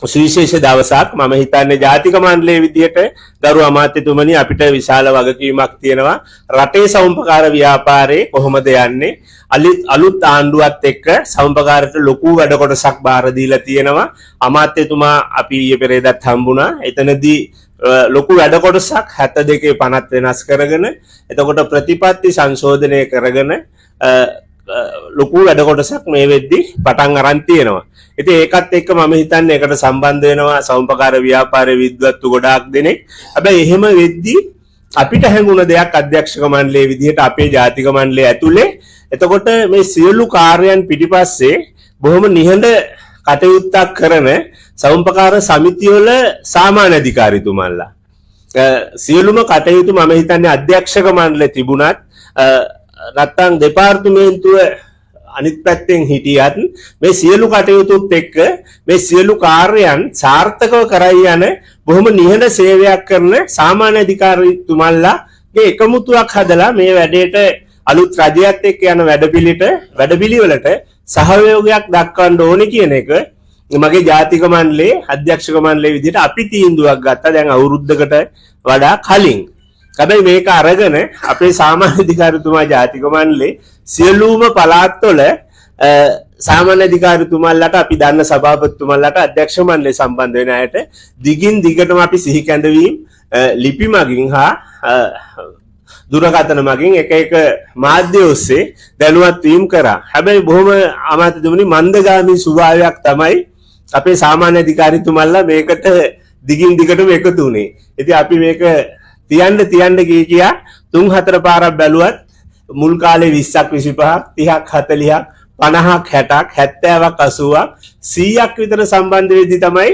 සුවිශේෂ දවසක් මම හිතන්නේ ජාතික මණ්ඩලයේ විදියට ගරු අමාත්‍යතුමනි අපිට විශාල වගකීමක් තියෙනවා රටේ සෞම්පකාර ව්‍යාපාරේ කොහොමද යන්නේ අලුත් ආණ්ඩුවත් එක්ක සෞම්පකාරට ලොකු වැඩ කොටසක් බාර දීලා තියෙනවා අමාත්‍යතුමා අපි ඊයේ පෙරේදත් හම්බුණා එතනදී ලොකු වැඩ කොටසක් 72 50 වෙනස් කරගෙන එතකොට ප්‍රතිපත්ති සංශෝධනය කරගෙන ලොකු වැඩ කොටසක් මේ වෙද්දි පටන් අරන් තියෙනවා. ඉතින් ඒකත් එක්ක මම හිතන්නේ ඒකට සම්බන්ධ වෙනවා සෞම්පකාර ව්‍යාපාරයේ විද්වත්තු ගොඩාක් දෙනෙක්. හැබැයි එහෙම වෙද්දි අපිට හැඟුණ දෙයක් අධ්‍යක්ෂක මණ්ඩලයේ විදිහට අපේ ජාතික මණ්ඩලයේ ඇතුලේ එතකොට මේ සියලු කාර්යයන් පිටිපස්සේ බොහොම නිහඬ කටයුත්තක් කරන සෞම්පකාර සමිතිවල සාමාන්‍ය අධිකාරීතුමන්ලා සියලුම කටයුතු මම හිතන්නේ අධ්‍යක්ෂක මණ්ඩලයේ තිබුණත් නැත්තම් දෙපාර්තමේන්තුව අනිත් පැත්තෙන් හිටියත් මේ සියලු කටයුතුත් එක්ක මේ සියලු කාර්යයන් සාර්ථකව කරයි යන බොහොම නිහඬ සේවයක් කරන සාමාන්‍ය අධිකාරීතුමන්ලාගේ එකමුතුවක් හදලා මේ වැඩේට අලුත් රජයත් එක්ක යන වැඩපිළිවෙලට සහයෝගයක් දක්වන්න ඕනේ කියන එක මගේ ජාතික මණ්ඩලයේ අධ්‍යක්ෂක මණ්ඩලයේ විදිහට අපි තීන්දුවක් ගත්තා දැන් අවුරුද්දකට වඩා කලින්. හැබැයි මේක අරගෙන අපේ සාමාන්‍ය අධිකාරීතුමා ජාතික මණ්ඩලයේ සියලුම පළාත්වල සාමාන්‍ය අධිකාරීතුමාලට අපි දන්න සභාපතිතුමාලට අධ්‍යක්ෂ මණ්ඩලය සම්බන්ධ වෙන අයට දිගින් දිගටම අපි සිහි කැඳවීම් ලිපි මගින් හා දුරකථන මගින් එක මාධ්‍ය ඔස්සේ දැනුවත් වීම කරා. හැබැයි බොහොම අමාත්‍යතුමනි මන්දගාමී ස්වභාවයක් තමයි අපේ සාමාන්‍ය අධිකාරීතුමාලා මේකට දිගින් දිගටම එකතු වුණේ. ඉතින් අපි මේක තියන්න කියා 3-4 පාරක් බැලුවත් මුල් කාලේ 20ක් 25ක් 30ක් 40ක් 50ක් 60ක් 70ක් 100ක් විතර සම්බන්ධ වෙද්දී තමයි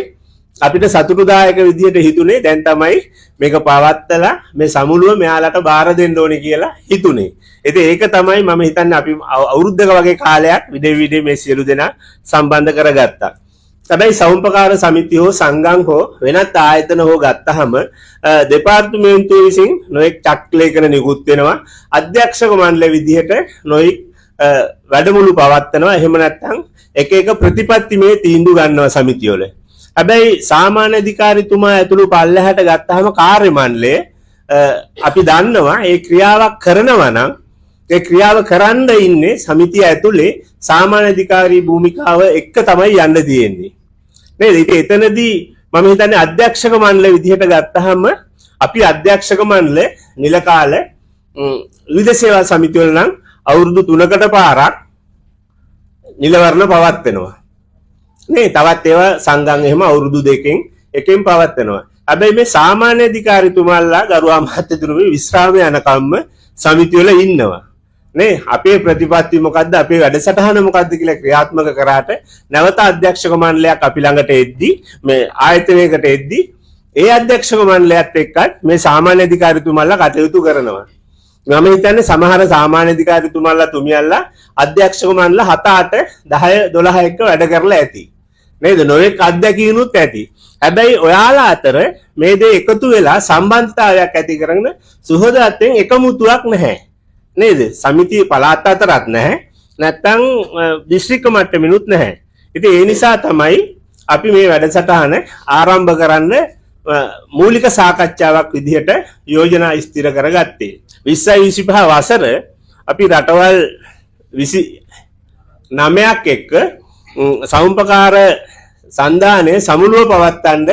අපිට සතුටුදායක විදිහට හිතුනේ දැන් තමයි මේක පවත්තලා මේ සමුළුව මෙයාලට බාර දෙන්න ඕනේ කියලා හිතුනේ. ඉතින් ඒක තමයි මම හිතන්නේ අපි අවුරුද්දක වගේ කාලයක් විදේ මේ සියලු දෙනා සම්බන්ධ කරගත්තා. හැබැයි සෞම්පකාර සමිතිය හෝ සංගම් හෝ වෙනත් ආයතන හෝ ගත්තහම දෙපාර්තමේන්තුව විසින් නොඑක් චක්ලේඛන නිකුත් වෙනවා අධ්‍යක්ෂක මණ්ඩල විදිහට නොඑක් වැඩමුළු පවත්වනවා එහෙම නැත්නම් එක ප්‍රතිපත්ති මේ තීන්දුව ගන්නවා සමිතිය වල. හැබැයි සාමාන්‍ය අධිකාරීතුමා ඇතුළු පල්ලෙහාට ගත්තහම කාර්ය මණ්ඩලය අපි දන්නවා ඒ ක්‍රියාවක් කරනවා නම් ඒ ක්‍රියාව කරන්න ඉන්නේ සමිතිය ඇතුලේ සාමාන්‍ය අධිකාරී භූමිකාව එක්ක තමයි යන්න තියෙන්නේ. නේද? ඉතින් එතනදී මම හිතන්නේ අධ්‍යක්ෂක මණ්ඩල විදිහට ගත්තහම අපි අධ්‍යක්ෂක මණ්ඩල නිල කාල විවිධ සේවා සමිති වල නම් අවුරුදු 3කට පාරක් නිලවරණ පවත්වනවා. නේ තවත් ඒවා සංගම් එහෙම අවුරුදු 2කින් එකෙන් පවත්වනවා. හැබැයි මේ සාමාන්‍ය අධිකාරීතුමාලා ගරු අමාත්‍යතුමනි විශ්‍රාම යනකම්ම සමිති වල ඉන්නවා. නේ අපේ ප්‍රතිපත්ති මොකද්ද අපේ වැඩසටහන මොකද්ද කියලා ක්‍රියාත්මක කරාට නැවත අධ්‍යක්ෂක මණ්ඩලයක් අපි ළඟට එද්දී මේ ආයතනයකට එද්දී ඒ අධ්‍යක්ෂක මණ්ඩලයත් එක්කත් මේ සාමාන්‍ය අධිකාරීතුමාලා කටයුතු කරනවා. මම හිතන්නේ සමහර සාමාන්‍ය අධිකාරීතුමාලා තුමියල්ලා අධ්‍යක්ෂක මණ්ඩල 7 8 10 12 එක්ක වැඩ කරලා ඇති. නේද? නොඑක අධ්‍යක්ෂිනුත් ඇති. හැබැයි ඔයාලා අතර මේ දේ එකතු වෙලා සම්බන්ධතාවයක් ඇති කරගෙන සුහදත්වයෙන් එකමුතුවක් නැහැ. නේද? සමිතිය පළාත් අතරත් නැහැ. නැත්තම් දිස්ත්‍රික්ක මට්ටමිනුත් නැහැ. ඉතින් ඒ නිසා තමයි අපි මේ වැඩසටහන ආරම්භ කරන්න මූලික සාකච්ඡාවක් විදිහට යෝජනා ස්ථිර කරගත්තේ. 2025 වසර අපි රටවල් 29ක් එක්ක සෞම්පකාර සන්දානයේ සමුළුව පවත්වන්න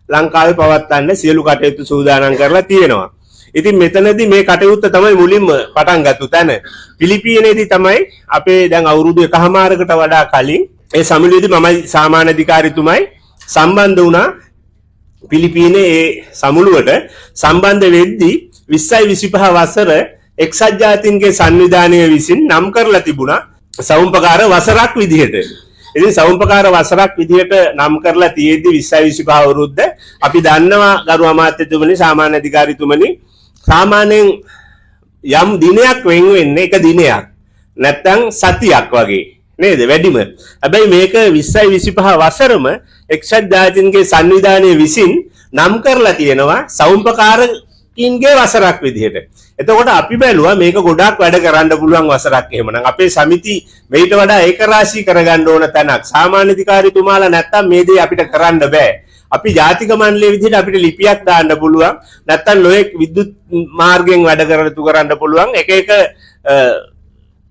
ලංකාවේ පවත්වන්න සියලු කටයුතු සූදානම් කරලා තියෙනවා. ඉතින් මෙතනදී මේ කටයුත්ත තමයි මුලින්ම පටන් ගත්තු තැන. පිලිපීනේදී තමයි අපේ දැන් අවුරුදු 1කමාරකට වඩා කලින් ඒ සමුළුවේදී මමයි සාමාන්‍ය අධිකාරීතුමයි සම්බන්ධ වුණා. පිලිපීනේ ඒ සමුළුවට සම්බන්ධ වෙද්දී 2025 වසර එක්සත් ජාතීන්ගේ සංවිධානය විසින් නම් කරලා තිබුණා සෞම්පකාර වසරක් විදිහට. ඉතින් සෞම්පකාර වසරක් විදිහට නම් කරලා තියෙද්දි 2025 අවුරුද්ද අපි දන්නවා ගරු අමාත්‍යතුමනි සාමාන්‍ය අධිකාරීතුමනි සාමාන්‍යයෙන් යම් දිනයක් වෙන් වෙන්නේ එක දිනයක් නැත්තම් සතියක් වගේ නේද වැඩිම. හැබැයි මේක 2025 වසරම එක්සත් ජාතීන්ගේ සංවිධානය විසින් නම් කරලා තියෙනවා සෞම්පකාරකින්ගේ වසරක් විදිහට. එතකොට අපි බැලුවා මේක ගොඩාක් වැඩ කරන්න පුළුවන් වසරක් එහෙමනම් අපේ සමිති මේට වඩා ඒකරාශී කරගන්න ඕන තැනක් සාමාන්‍ය අධිකාරීතුමාලා නැත්තම් මේ දේ අපිට කරන්න බෑ. අපි ජාතික මණ්ඩලයේ විදිහට අපිට ලිපියක් දාන්න පුළුවන්. නැත්තම් ලොයෙක් විද්‍යුත් මාර්ගයෙන් වැඩ කරන්න පුළුවන්. එක එක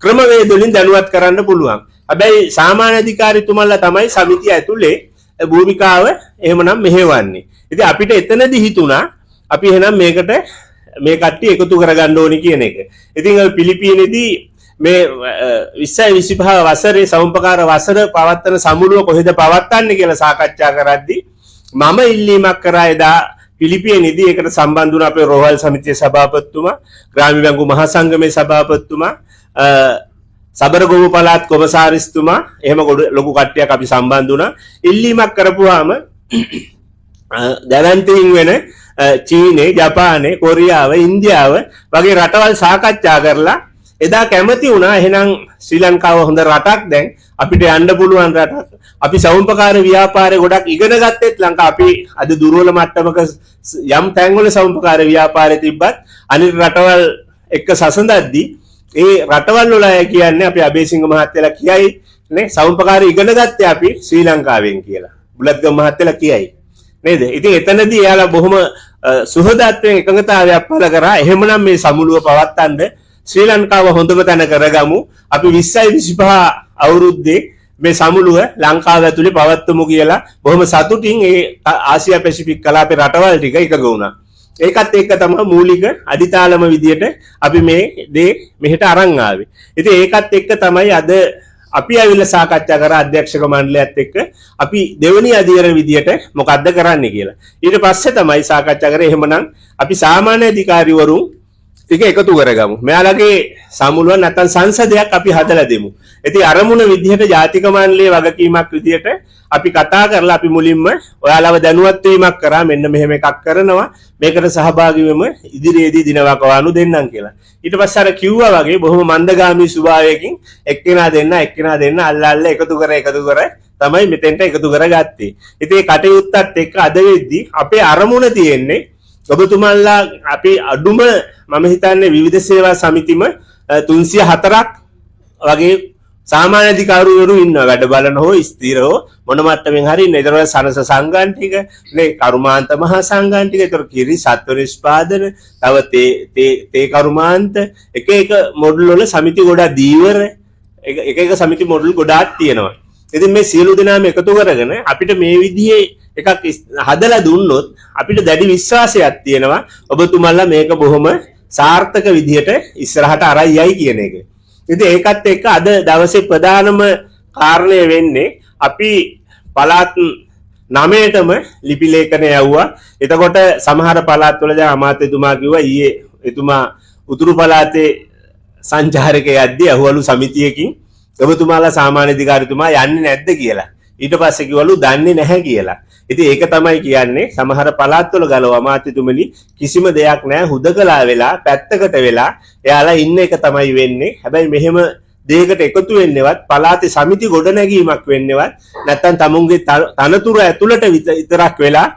ක්‍රමවේද වලින් දැනුවත් කරන්න පුළුවන්. හැබැයි සාමාන්‍ය අධිකාරීතුමාලා තමයි සමිතිය ඇතුලේ භූමිකාව එහෙමනම් මෙහෙවන්නේ. ඉතින් අපිට එතනදි හිතුණා අපි එහෙනම් මේකට මේ කට්ටිය එකතු කරගන්න ඕනි කියන එක. ඉතින් ඔය පිලිපීනේදී මේ 20 25 වසරේ සෞම්පකාර වසර පවත්වන සමුළුව කොහෙද පවත්වන්නේ කියලා සාකච්ඡා කරද්දී මම ඉල්ලීමක් කරා එදා පිලිපීනේදී ඒකට සම්බන්ධ වුණ අපේ රෝහල් සමිතියේ සභාපතිතුමා, ග්‍රාමීය බැංකු මහා සංගමේ සභාපතිතුමා, සබරගොමු පළාත් කොමසාරිස්තුමා එහෙම ලොකු කට්ටියක් අපි සම්බන්ධ වුණා. ඉල්ලීමක් කරපුවාම දැවැන්තයින් වෙන චීනේ, ජපානේ, කොරියාව, ඉන්දියාව වගේ රටවල් සාකච්ඡා කරලා එදා කැමති වුණා එහෙනම් ශ්‍රී ලංකාව හොඳ රටක් දැන් අපිට යන්න පුළුවන් රටක්. අපි සෞම්පකාර ව්‍යාපාරේ ගොඩක් ඉගෙන ගත්තෙත් ලංකාව අපි අද දුර්වල මට්ටමක යම් තැන්වල සෞම්පකාර ව්‍යාපාරේ තිබ්බත් අනිත් රටවල් එක්ක සසඳද්දී ඒ රටවල් වල අය කියන්නේ අපි අබේසිංහ මහත්තයලා කියයි නේ සෞම්පකාර ඉගෙන ගත්තේ අපි ශ්‍රී ලංකාවෙන් කියලා. බුලත්ගම මහත්තයලා කියයි. නේද? ඉතින් එතනදී එයාලා බොහොම සුහදත්වයෙන් එකඟතාවයක් පළ කරා. එහෙමනම් මේ සමුළුව පවත්තන්න ශ්‍රී ලංකාව හොඳම තැන කරගමු. අපි 20 25 අවුරුද්දේ මේ සමුළුව ලංකාව ඇතුලේ පවත්වමු කියලා බොහොම සතුටින් ඒ ආසියා පැසිෆික් කලාපේ රටවල් ටික එකග වුණා. ඒකත් එක්ක තමයි මූලික අදිතාලම විදියට අපි මේ දේ මෙහෙට අරන් ආවේ. ඉතින් ඒකත් එක්ක තමයි අද අපි ඇවිල්ලා සාකච්ඡා කරා අධ්‍යක්ෂක මණ්ඩලයත් එක්ක අපි දෙවෙනි අධිකරණ විදියට මොකද්ද කරන්න කියලා. ඊට පස්සේ තමයි සාකච්ඡා කරේ එහෙමනම් අපි සාමාන්‍ය අධිකාරිවරුන් ටික එකතු කරගමු. මෙයාලගේ සමුළුව නැත්නම් සංසදයක් අපි හදලා දෙමු. ඉතින් අරමුණ විදියට ජාතික මණ්ඩලයේ වගකීමක් විදියට අපි කතා කරලා අපි මුලින්ම ඔයාලව දැනුවත් වීමක් කරා මෙන්න මෙහෙම එකක් කරනවා. මේකට සහභාගී වෙමු ඉදිරියේදී දිනවකවානු දෙන්නම් කියලා. ඊට පස්සේ අර කිව්වා වගේ බොහොම මන්දගාමී ස්වභාවයකින් එක්කෙනා දෙන්න අල්ල එකතු කර තමයි මෙතෙන්ට එකතු කරගත්තේ. ඉතින් මේ කටයුත්තත් එක්ක අද වෙද්දී අපේ අරමුණ තියෙන්නේ ඔබතුමාලා අපි අඩුම මම හිතන්නේ විවිධ සේවා සමිතිම 304ක් වගේ සාමාන්‍ය අධිකාරිවරු ඉන්නවා. වැඩ බලන හෝ ස්ථිර හෝ මොන මට්ටමින් හරි ඉන්න. ඒතර සනස සංගම් ටික, නේ කරුමාන්ත මහා සංගම් ටික, ඒතර කිරි සත්ව නිෂ්පාදන, තව තේ කරුමාන්ත එක එක මොඩල් වල සමිති ගොඩක් දීවර එක සමිති මොඩල් ගොඩාක් තියෙනවා. ඉතින් මේ සියලු දෙනාම එකතු කරගෙන අපිට මේ විදිහේ එකක් හදලා දුන්නොත් අපිට දැඩි විශ්වාසයක් තියෙනවා ඔබතුමාලා මේක බොහොම සාර්ථක විදිහට ඉස්සරහට අරන් යයි කියන එක. ඉතින් ඒකත් එක්ක අද දවසේ ප්‍රධානම කාරණය වෙන්නේ අපි පළාත් 9ටම ලිපි ලේඛන යවුවා. එතකොට සමහර පළාත්වල දැන් අමාත්‍යතුමා කිව්වා ඊයේ එතුමා උතුරු පළාතේ සංචාරකයෙක් යද්දී අහුවලු සමිතියකින් ඔබතුමාලා සාමාන්‍ය අධිකාරිතුමා යන්නේ නැද්ද කියලා. ඊට පස්සේ කිව්වලු දන්නේ නැහැ කියලා. ඉතින් ඒක තමයි කියන්නේ සමහර පළාත්වල ගලව අමාත්‍යතුමනි කිසිම දෙයක් නැහැ හුදකලා වෙලා පැත්තකට වෙලා එයාලා ඉන්න එක තමයි වෙන්නේ. හැබැයි මෙහෙම දෙයකට එකතු වෙන්නේවත් පළාතේ සමිති ගොඩනැගීමක් වෙන්නේවත් නැත්තම් තමුන්ගේ තනතුර ඇතුළට විතරක් වෙලා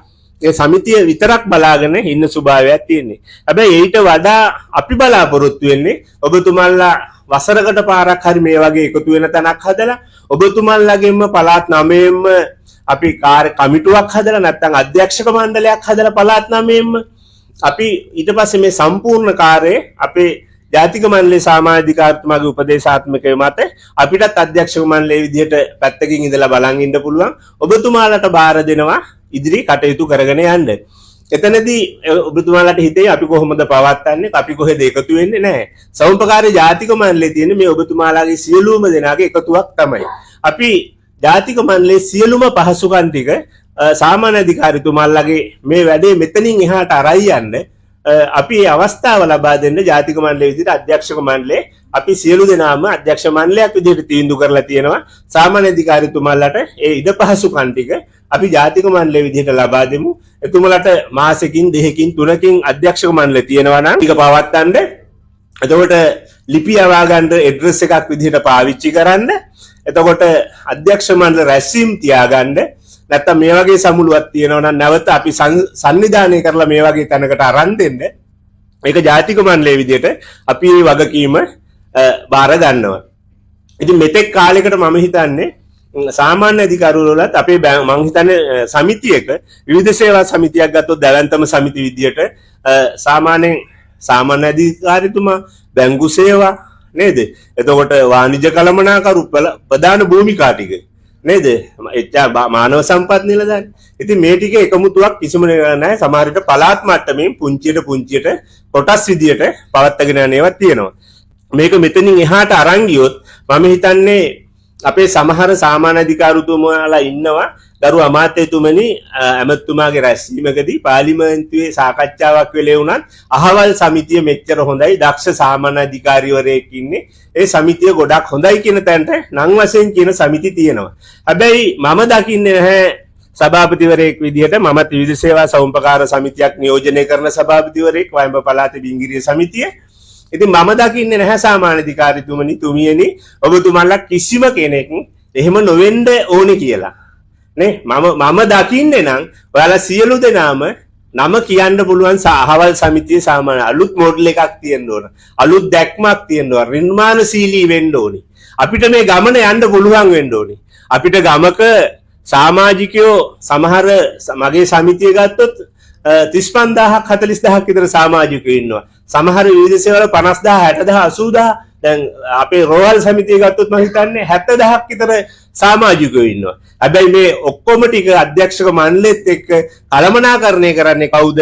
ඒ සමිතිය විතරක් බලාගෙන ඉන්න ස්වභාවයක් තියෙන්නේ. හැබැයි ඊට වඩා අපි බලාපොරොත්තු වෙන්නේ ඔබතුමාලා වසරකට පාරක් හරි මේ වගේ එකතු වෙන තැනක් හදලා ඔබතුමාලාගෙන්ම පළාත් 9ෙම අපි කමිටුවක් හදලා නැත්නම් අධ්‍යක්ෂක මණ්ඩලයක් හදලා පළාත් 9ෙම අපි ඊට පස්සේ මේ සම්පූර්ණ කාර්යය අපේ ජාතික මණ්ඩලයේ සාමාජික අධිකාරිතුමාගේ උපදේශාත්මකව මත අපිටත් අධ්‍යක්ෂක මණ්ඩලයේ විදිහට පැත්තකින් ඉඳලා බලන් ඉන්න පුළුවන්. ඔබතුමාලට බාර දෙනවා ඉදිරි කටයුතු කරගෙන යන්න. එතනදී ඔබතුමාලට හිතේ අපි කොහොමද පවත්න්නේ අපි කොහෙද එකතු වෙන්නේ නැහැ. සෞම්පකාරී ජාතික මණ්ඩලයේ තියෙන මේ ඔබතුමාලාගේ සියලුම දෙනාගේ එකතුවක් තමයි. අපි ජාතික මණ්ඩලයේ සියලුම පහසුකම් ටික සාමාන්‍ය අධිකාරිතුමාලාගේ මේ වැඩේ මෙතනින් එහාට අරයි යන්න අපි අවස්ථාව ලබා දෙන්න ජාතික මණ්ඩලයේ විදිහට අධ්‍යක්ෂක මණ්ඩලයේ අපි සියලු දෙනාම අධ්‍යක්ෂ මණ්ඩලයක් විදිහට තීන්දුව කරලා තියෙනවා. සාමාන්‍ය අධිකාරිතුමාලාට ඒ ඉඩ පහසුකම් ටික අපි ජාතික මණ්ඩලයේ විදිහට ලබා දෙමු. එතුමාලට මාසෙකින් දෙකකින් තුනකින් අධ්‍යක්ෂක මණ්ඩලය තියෙනවා නම් ටික පවත්තන්න. එතකොට ලිපි යවා ගන්න ඇඩ්‍රස් එකක් විදිහට පාවිච්චි කරන්න. එතකොට අධ්‍යක්ෂ මණ්ඩල රැස්වීම තියාගන්න. නැත්තම් මේ වගේ සමුළුවක් තියෙනවා නම් නැවත අපි සංවිධානය කරලා මේ වගේ තැනකට අරන් දෙන්න. මේක ජාතික මණ්ඩලයේ විදිහට අපි මේ වගකීම බාර ගන්නවා. ඉතින් මෙතෙක් කාලයකට මම හිතන්නේ සාමාන්‍ය අධිකාරිවලත් අපේ මම හිතන්නේ සමිතියක විවිධ සේවා සමිතියක් ගත්තොත් දැවැන්තම සමිති විදියට සාමාන්‍ය අධිකාරිතුමා බැංකු සේවා නේද? එතකොට වාණිජ්‍ය කළමනාකරු ප්‍රධාන භූමිකා ටික නේද? එච්චා මානව සම්පත් නිලධාරි. ඉතින් මේ ටික එකමුතුවක් කිසිම නැහැ. සමහර විට පළාත් මට්ටමින් පුංචියට කොටස් විදියට පවත්වාගෙන යන ඒවා තියෙනවා. මේක මෙතනින් එහාට අරන් ගියොත් මම හිතන්නේ අපේ සමහර සාමාන්‍ය අධිකාරිතුමාලා ඉන්නවා ගරු අමාත්‍යතුමනි ඇමතුමාගේ රැස්වීමකදී පාර්ලිමේන්තුවේ සාකච්ඡාවක් වෙලේ වුණත් අහවල් සමිතිය මෙච්චර හොඳයි දක්ෂ සාමාන්‍ය අධිකාරිවරයෙක් ඉන්නේ ඒ සමිතිය ගොඩක් හොඳයි කියන තැනට නම් වශයෙන් කියන සමිති තියෙනවා. හැබැයි මම දකින්නේ නැහැ සභාපතිවරයෙක් විදිහට මමත් විවිධ සේවා සෞම්පකාර සමිතියක් නියෝජනය කරන සභාපතිවරයෙක් වයඹ පළාතේ බිංගිරිය සමිතිය. ඉතින් මම දකින්නේ නැහැ සාමාන්‍ය අධිකාරිතුමනි තුමියනි ඔබතුමාලා කිසිම කෙනෙක් එහෙම නොවෙන්න ඕනේ කියලා. නේ මම දකින්නේ නම් ඔයාලා සියලු දෙනාම නම කියන්න පුළුවන් අහවල් සමිතියේ සාමාන්‍ය අලුත් මොඩල් එකක් තියෙන්න ඕන. අලුත් දැක්මක් තියෙන්න ඕන. නිර්මාණශීලී වෙන්න ඕනේ. අපිට මේ ගමන යන්න පුළුවන් වෙන්න ඕනේ. අපිට ගමක සමාජිකයෝ සමහර මගේ සමිතිය ගත්තොත් 35000ක් 40000ක් විතර සමාජිකයෝ ඉන්නවා. සමහර විවිධ සේවවල 50000 60000 80000 දැන් අපේ රෝහල් සමිතිය ගත්තොත් මම හිතන්නේ 70000ක් විතර සමාජිකයෝ ඉන්නවා. හැබැයි මේ ඔක්කොම ටික අධ්‍යක්ෂක මණ්ඩලෙත් එක්ක කළමනාකරණය කරන්නේ කවුද?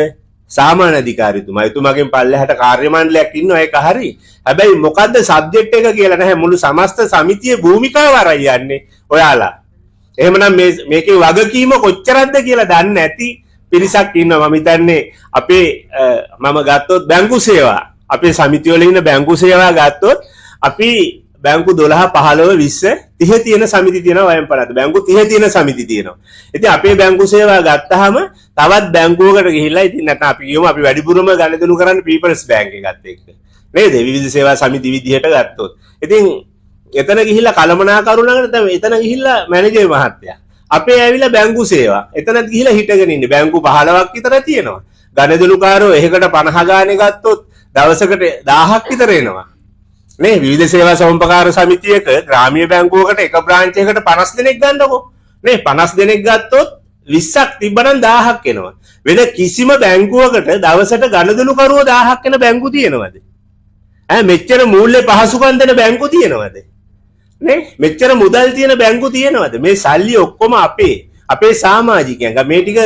සාමාන්‍ය අධිකාරිතුමා. එතුමාගෙන් පල්ලෙහාට කාර්ය මණ්ඩලයක් ඉන්නවා ඒක හරි. හැබැයි මොකද්ද සබ්ජෙක්ට් එක කියලා නැහැ. මුළු සමස්ත සමිතියේ භූමිකාව අරයි යන්නේ ඔයාලා. එහෙමනම් මේකේ වගකීම කොච්චරක්ද කියලා දන්නේ නැති පිරිසක් ඉන්නවා. මම හිතන්නේ අපේ මම ගත්තොත් බැංකු සේවා අපේ සමිතිවල ඉන්න බැංකු සේවා ගත්තොත් අපි බැංකු 12 15 20 30 තියෙන සමිති තියෙනවා වයම් පළාත. බැංකු 30 තියෙන සමිති තියෙනවා. ඉතින් අපේ බැංකු සේවා ගත්තාම තවත් බැංකුවකට ගිහිල්ලා ඉතින් නැත්නම් අපි කියමු අපි වැඩිපුරම ගණදෙනු කරන්නේ පීපල්ස් බැංක් එකත් එක්ක. නේද? විවිධ සේවා සමිති විදිහට ගත්තොත්. ඉතින් එතන ගිහිල්ලා කළමනාකරු ළඟට තමයි එතන ගිහිල්ලා මැනේජර් මහත්තයා. අපේ ඇවිල්ලා බැංකු සේවා. එතනත් ගිහිල්ලා හිටගෙන ඉන්නේ. බැංකු 15ක් විතර තියෙනවා. ගණදෙනුකාරෝ එහෙකට 50 ගානේ ගත්තොත් දවසකට 1000ක් විතර එනවා. නේ විවිධ සේවා සෞම්පකාර සමිතියක ග්‍රාමීය බැංකුවකට එක බ්‍රාන්ච් එකකට 50 දෙනෙක් ගන්නකො. නේ 50 දෙනෙක් ගත්තොත් 20ක් තිබ්බනම් 1000ක් එනවා. වෙන කිසිම බැංකුවකට දවසට ගණදෙනුකරුවෝ 1000ක් එන බැංකු තියෙනවද? මෙච්චර මූල්‍ය පහසුකම් දෙන බැංකු තියෙනවද? නේ මෙච්චර මුදල් තියෙන බැංකු තියෙනවද? මේ සල්ලි ඔක්කොම අපේ සමාජිකයන්. මේ ටික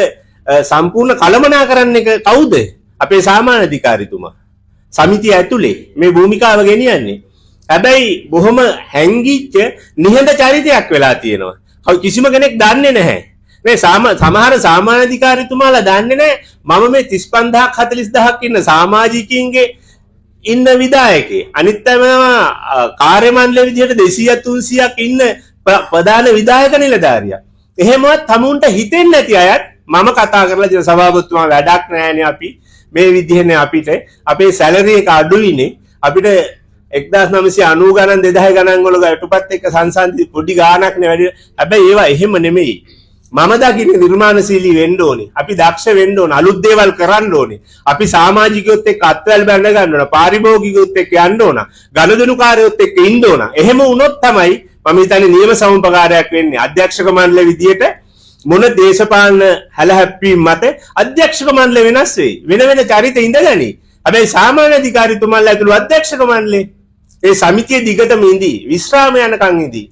සම්පූර්ණ කළමනාකරන්නේ කවුද? අපේ සාමාන්‍ය අධිකාරිතුමා. සමිතිය ඇතුලේ මේ භූමිකාව ගෙනියන්නේ. හැබැයි බොහොම හැංගිච්ච නිහඬ චරිතයක් වෙලා තියෙනවා. කිසිම කෙනෙක් දන්නේ නැහැ. මේ සමහර සාමාන්‍ය අධිකාරිතුමාලා දන්නේ නැහැ මම මේ 35000ක් 40000ක් ඉන්න සමාජිකින්ගේ ඉන්න විධායකේ. අනිත් කාර්ය මණ්ඩල විදිහට 200ක් 300ක් ඉන්න ප්‍රධාන විධායක නිලධාරියා. එහෙමවත් තමුන්ට හිතෙන්නේ නැති අයත් මම කතා කරලා දෙන සභාපතිතුමා වැඩක් නැහැනේ අපි මේ විදිහනේ අපිට අපේ සැලරි එක අඩුයිනේ අපිට 1990 ගණන් 2000 ගණන් වල යටුපත් එක්ක සංසන්දි පොඩි ගාණක් නේ වැඩි. හැබැයි ඒවා එහෙම නෙමෙයි. මම දකින්නේ නිර්මාණශීලී වෙන්න ඕනේ. අපි දක්ෂ වෙන්න ඕනේ. අලුත් දේවල් කරන්න ඕනේ. අපි සමාජිකයොත් එක්ක අත්වැල් බැඳ ගන්න ඕන. පාරිභෝගිකයොත් එක්ක යන්න ඕන. ගනුදෙනුකාරයොත් එක්ක ඉන්න ඕන. එහෙම වුණොත් තමයි මම හිතන්නේ නියම සමුපකාරයක් වෙන්නේ. අධ්‍යක්ෂක මණ්ඩල විදියට මොන දේශපාලන හැලහැප්පීම් මත අධ්‍යක්ෂක මණ්ඩල වෙනස් වෙයි. වෙන වෙන චරිත ඉඳගනි. හැබැයි සාමාන්‍ය අධිකාරිතුමාලා ඇතුළු අධ්‍යක්ෂක මණ්ඩලේ ඒ සමිතිය දිගටම ඉඳී විශ්‍රාම යනකම් ඉඳී.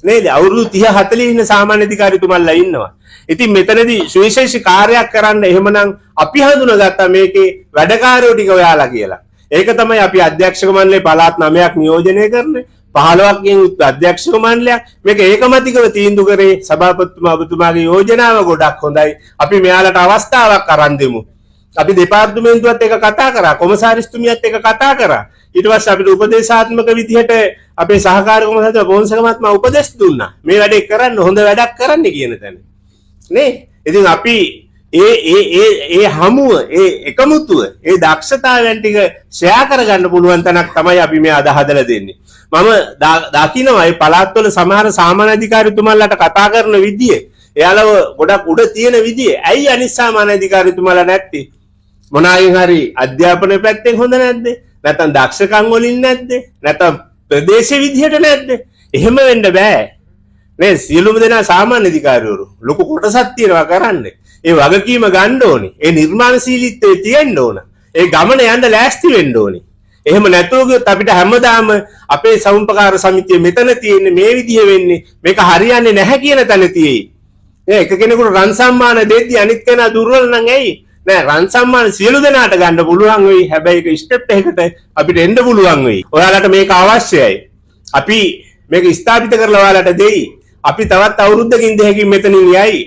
නේද? අවුරුදු 30 40 ඉන්න සාමාන්‍ය අධිකාරිතුමාලා ඉන්නවා. ඉතින් මෙතනදී සුවිශේෂී කාර්යයක් කරන්න එහෙමනම් අපි හඳුනාගත්තා මේකේ වැඩකාරයෝ ටික ඔයාලා කියලා. ඒක තමයි අපි අධ්‍යක්ෂක මණ්ඩලේ පළාත් 9ක් නියෝජනය කරන්නේ. 15ක් ගෙන් අධ්‍යක්ෂක මණ්ඩලයක් මේක ඒකමතිකව තීන්දුව කරේ සභාපතිතුමා ඔබතුමාගේ යෝජනාව ගොඩක් හොඳයි. අපි මෙයාලට අවස්ථාවක් අරන් දෙමු. අපි දෙපාර්තමේන්තුවත් එක්ක කතා කරා, කොමසාරිස්තුමියත් එක්ක කතා කරා. ඊට පස්සේ අපිට උපදේශාත්මක විදිහට අපේ සහකාර කොමසාරිස්තුමා පොන්සේක මහත්මයා උපදෙස් දුන්නා. මේ වැඩේ කරන්න හොඳ වැඩක් කරන්න කියන තැන. නේ? ඉතින් අපි ඒ හමුව, ඒ එකමුතුව, ඒ දක්ෂතාවයන් ටික ෂෙයා කරගන්න පුළුවන් තැනක් තමයි අපි මේ අද හදලා දෙන්නේ. මම දකිනවා මේ පළාත්වල සමහර සාමාන්‍ය අධිකාරිතුමාලාට කතා කරන විදිය, එයාලව ගොඩක් උඩ තියෙන විදිය. ඇයි අනිත් සාමාන්‍ය අධිකාරිතුමාලා නැත්තේ? මොනාගෙන් හරි අධ්‍යාපන පැත්තෙන් හොඳ නැද්ද? නැත්නම් දක්ෂකම් වලින් නැද්ද? නැත්නම් ප්‍රදේශ විදිහට නැද්ද? එහෙම වෙන්න බෑ. නේ සියලුම දෙනා සාමාන්‍ය අධිකාරිවරු ලොකු කොටසක් තියෙනවා කරන්නේ. ඒ වගකීම ගන්න ඕනේ. ඒ නිර්මාණශීලීත්වය තියෙන්න ඕන. ඒ ගමන යන්න ලෑස්ති වෙන්න ඕනේ. එහෙම නැතුව ගියොත් අපිට හැමදාම අපේ සමුපකාර සමිතිය මෙතන තියෙන්නේ මේ විදිහ වෙන්නේ මේක හරියන්නේ නැහැ කියන තැන තියෙයි. එක කෙනෙකුට රන් සම්මාන දෙද්දී අනිත් කෙනා දුර්වල නම් ඇයි? නෑ රන් සම්මාන සියලු දෙනාට ගන්න පුළුවන් වෙයි. හැබැයි ඒක ස්ටෙප් එකකට අපිට එන්න පුළුවන් වෙයි. ඔයාලට මේක අවශ්‍යයි. අපි මේක ස්ථාපිත කරලා ඔයාලට දෙයි. අපි තවත් අවුරුද්දකින් දෙකකින් මෙතනින් යයි.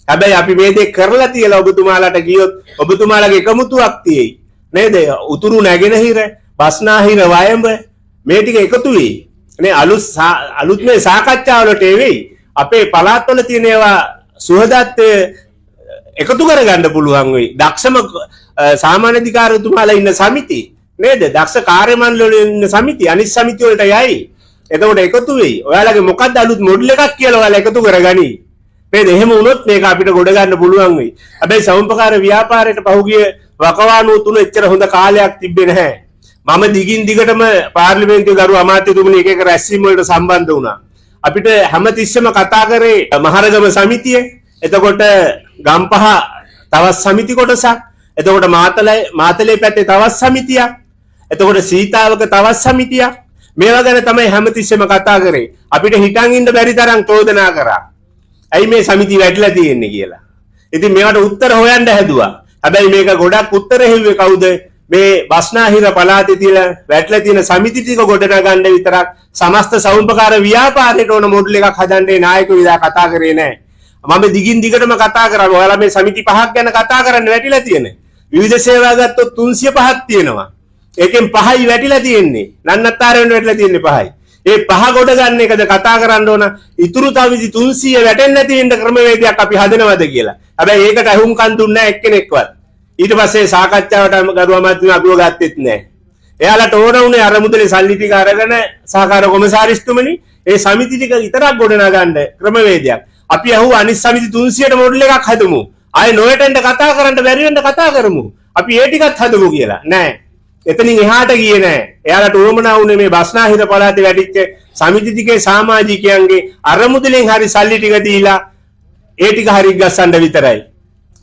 හැබැයි අපි මේ දේ කරලා තියලා ඔබතුමාලට ගියොත් ඔබතුමාලගේ එකමුතුවක් තියෙයි. නේද? උතුරු නැගෙනහිර, බස්නාහිර, වයඹ මේ ටික එකතු වෙයි. නේ අලුත් මේ සාකච්ඡාවලට එවෙයි. අපේ පළාත්වල තියෙන ඒවා සුහදත්වය එකතු කරගන්න පුළුවන් වෙයි. දක්ෂම සාමාන්‍ය අධිකාරිතුමාලා ඉන්න සමිති නේද? දක්ෂ කාර්ය මණ්ඩල වල ඉන්න සමිති අනිත් සමිති වලට යයි. එතකොට එකතු වෙයි. ඔයාලගේ මොකක්ද අලුත් මොඩල් එකක් කියලා ඔයාලා එකතු කරගනි. නේද? එහෙම වුණොත් මේක අපිට ගොඩ ගන්න පුළුවන් වෙයි. හැබැයි සමුපකාර ව්‍යාපාරයට පහුගිය වකවානුව තුන එච්චර හොඳ කාලයක් තිබ්බේ නැහැ. මම දිගින් දිගටම පාර්ලිමේන්තුවේ ගරු අමාත්‍යතුමනි එක එක රැස්වීම් වලට සම්බන්ධ වුණා. අපිට හැමතිස්සෙම කතා කරේ මහරගම සමිතිය. එතකොට ගම්පහ තවත් සමිති කොටසක්. එතකොට මාතලේ පැත්තේ තවත් සමිතියක්. එතකොට සීතාවක තවත් සමිතියක්. මේවා ගැන තමයි හැමතිස්සෙම කතා කරේ. අපිට හිතන් ඉන්න බැරි තරම් චෝදනා කරා. ඇයි මේ සමිති වැඩිලා තියෙන්නේ කියලා. ඉතින් මේවට උත්තර හොයන්න හැදුවා. හැබැයි මේක ගොඩක් උත්තර හෙව්වේ කවුද? මේ බස්නාහිර පළාතේ තියෙන වැටලා තියෙන සමිති ටික ගොඩනගන්න විතරක් සමස්ත සමුපකාර ව්‍යාපාරයට ඕන මොඩල් එකක් හදන්නේ නායකයෝ ඉදා කතා කරේ නැහැ. මම දිගින් දිගටම කතා කරා. ඔයාලා මේ සමිති පහක් ගැන කතා කරන්න වැටිලා තියෙන. විවිධ සේවා ගත්තොත් 305ක් තියෙනවා. ඒකෙන් 5යි වැටිලා තියෙන්නේ. නන්නත්තරෙන් වැටිලා තියෙන්නේ 5යි. ඒ 5 ගොඩ ගන්න එකද කතා කරන්න ඕන. ඉතුරු තවිසි 300 වැටෙන්නේ නැති වෙන්න ක්‍රමවේදයක් අපි හදනවද කියලා. හැබැයි ඒකට අහුම්කන් දුන්නේ නැහැ එක්කෙනෙක්වත්. ඊට පස්සේ සාකච්ඡාවට ගරු අමාත්‍යතුමා අපිව ගත්තෙත් නැහැ. එයාලට ඕන උනේ අර මුදලේ සල්ලි ටික අරගෙන සහකාර කොමසාරිස්තුමනි ඒ සමිති ටික විතරක් ගොඩනගා ගන්න ක්‍රමවේදයක්. අපි අහුව අනිත් සමිති 300ට මොඩල් එකක් හදමු. ආයේ නොවැටෙන්න කතා කරන්න බැරි වෙන්න කතා කරමු. අපි ඒ ටිකත් හදමු කියලා. නෑ. එතනින් එහාට ගියේ නෑ. එයාලට උවමනා වුණේ මේ බස්නාහිර පළාතේ වැඩිච්ච සමිති ටිකේ සමාජිකයන්ගේ අර මුදලෙන් හරි සල්ලි ටික දීලා ඒ ටික හරි ගස්සන්න විතරයි.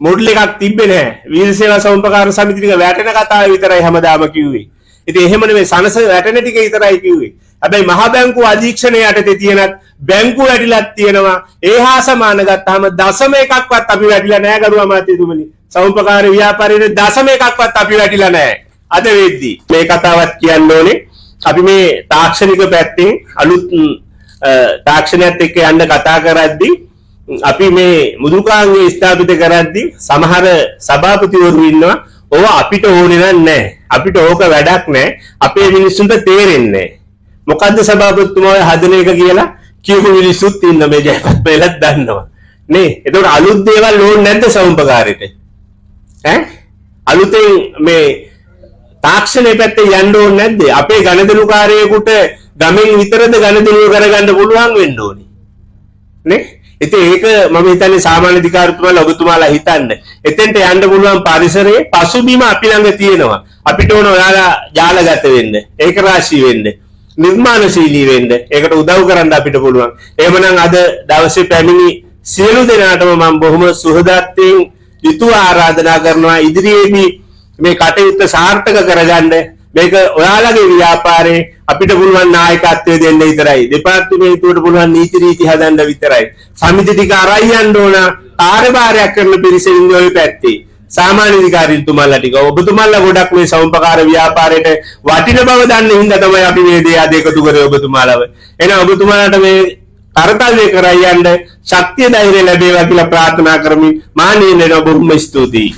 මොඩල් එකක් තිබ්බේ නැහැ. වීර සේවා සමුපකාර සමිති ටික වැටෙන කතාව විතරයි හැමදාම කිව්වේ. ඉතින් එහෙම නෙමෙයි සනස වැටෙන ටික විතරයි කිව්වේ. හැබැයි මහා බැංකුව අධීක්ෂණය යටතේ තියෙනත් බැංකුව වැටිලක් තියෙනවා. ඒ හා සමාන ගත්තාම දශම එකක්වත් අපි වැටිලා නැහැ ගරු අමාත්‍යතුමනි. සමුපකාර ව්‍යාපාරයේ දශම එකක්වත් අපි වැටිලා නැහැ. අද වෙද්දී මේ කතාවත් කියන්න ඕනේ. අපි මේ තාක්ෂණික පැත්තෙන් අලුත් තාක්ෂණයත් එක්ක යන්න කතා කරද්දී අපි මේ මුදුකාංගය ස්ථාපිත කරද්දී සමහර සභාපතිවරු ඉන්නවා. ඕවා අපිට ඕනේ නැහැ. අපිට ඕක වැඩක් නැහැ. අපේ මිනිස්සුන්ට තේරෙන්නේ නැහැ. මොකද්ද සභාපතිතුමා හදන එක කියලා කියපු මිනිස්සුත් ඉන්න මේ ජයපත් වේලත් දන්නවා. නේ? ඒතකොට අලුත් දේවල් ඕනේ නැද්ද සමුපකාරයට? අලුතෙන් මේ තාක්ෂණයේ පැත්තේ යන්න ඕනේ නැද්ද? අපේ ගණදෙනුකාරයෙකුට ගමෙන් විතරද ගණදෙනුව කරගන්න පුළුවන් වෙන්න ඕනේ. නේ? ඉතින් ඒක මම හිතන්නේ සාමාන්‍ය අධිකාරිතුමාලා ඔබතුමාලා හිතන්න. එතෙන්ට යන්න පුළුවන් පරිසරයේ පසුබිම අපි ළඟ තියෙනවා. අපිට ඕන ඔයාලා ජාලගත වෙන්න, ඒක රාශී වෙන්න, නිර්මාණශීලී වෙන්න. ඒකට උදව් කරන්න අපිට පුළුවන්. එහෙමනම් අද දවසේ පැමිණි සියලු දෙනාටම මම බොහොම සුහදත්වයෙන් යුතුව ආරාධනා කරනවා ඉදිරියේදී මේ කටයුත්ත සාර්ථක කරගන්න. මේක ඔයාලගේ ව්‍යාපාරේ අපිට පුළුවන් නායකත්වය දෙන්න විතරයි. දෙපාර්තමේන්තුවට පුළුවන් නීති රීති හදන්න විතරයි. සමිති ටික අරයි යන්න ඕන. කාර්යභාරයක් කරන පිරිසෙන් ඔය පැත්තේ සාමාන්‍ය අධිකාරීතුමාලා ටික ඔබතුමාලා ගොඩක් මේ සමුපකාර ව්‍යාපාරයට වටින බව දන්න හින්දා තමයි අපි මේ දේ අද එකතු කරේ ඔබතුමාලව. එහෙනම් ඔබතුමාලාට මේ තරතල්ලේ කරයි යන්න ශක්තිය ධෛර්යය ලැබේවා කියලා ප්‍රාර්ථනා කරමින් මානීය වෙන බොහොම ස්තුතියි.